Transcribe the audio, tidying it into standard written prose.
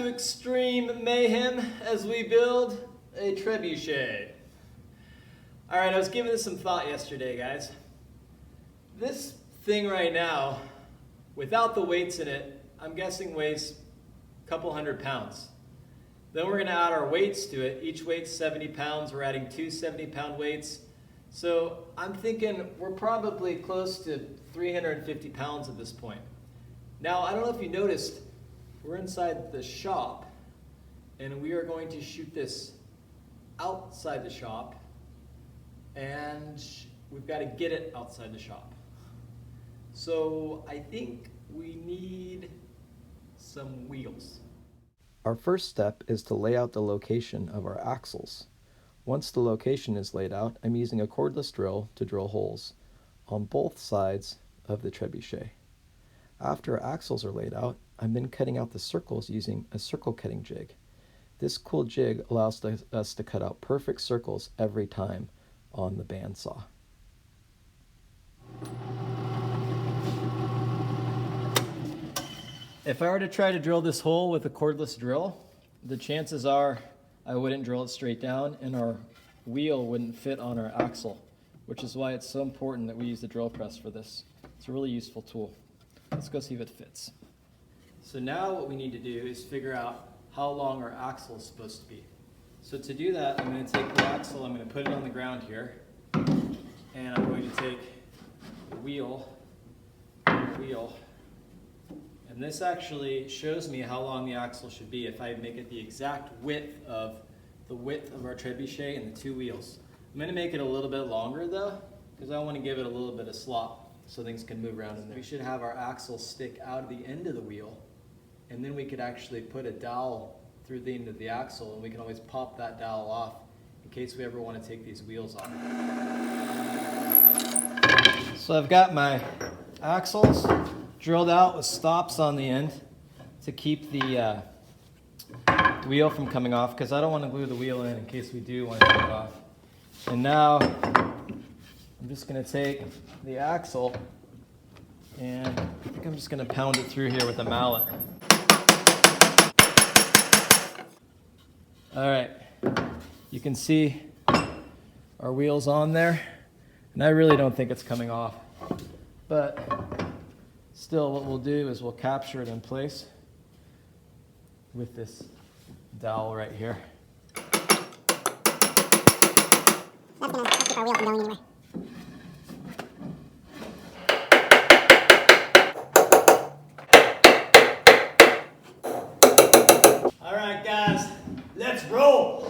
to extreme mayhem as we build a trebuchet. Alright, I was giving this some thought yesterday, guys. This thing right now, without the weights in it, I'm guessing weighs a couple 100 pounds. Then we're going to add our weights to it. Each weight's 70 pounds. We're adding two 70-pound weights. So I'm thinking we're probably close to 350 pounds at this point. Now, I don't know if you noticed, we're inside the shop, and we are going to shoot this outside the shop, and we've got to get it outside the shop. So I think we need some wheels. Our first step is to lay out the location of our axles. Once the location is laid out, I'm using a cordless drill to drill holes on both sides of the trebuchet. After our axles are laid out, I'm then cutting out the circles using a circle cutting jig. This cool jig allows us to cut out perfect circles every time on the bandsaw. If I were to try to drill this hole with a cordless drill, the chances are I wouldn't drill it straight down and our wheel wouldn't fit on our axle, which is why it's so important that we use the drill press for this. It's a really useful tool. Let's go see if it fits. So now what we need to do is figure out how long our axle is supposed to be. So to do that, I'm going to take the axle, I'm going to put it on the ground here, and I'm going to take the wheel, and this actually shows me how long the axle should be if I make it the exact width of our trebuchet and the two wheels. I'm going to make it a little bit longer though, because I want to give it a little bit of slop so things can move around in there. We should have our axle stick out of the end of the wheel, and then we could actually put a dowel through the end of the axle, and we can always pop that dowel off in case we ever want to take these wheels off. So I've got my axles drilled out with stops on the end to keep the wheel from coming off, because I don't want to glue the wheel in case we do want to take it off. And now I'm just going to take the axle and I think I'm just going to pound it through here with a mallet. Alright, you can see our wheels on there, and I really don't think it's coming off, but still what we'll do is we'll capture it in place with this dowel right here. That's gonna keep our wheel from going anywhere. Alright guys, let's roll!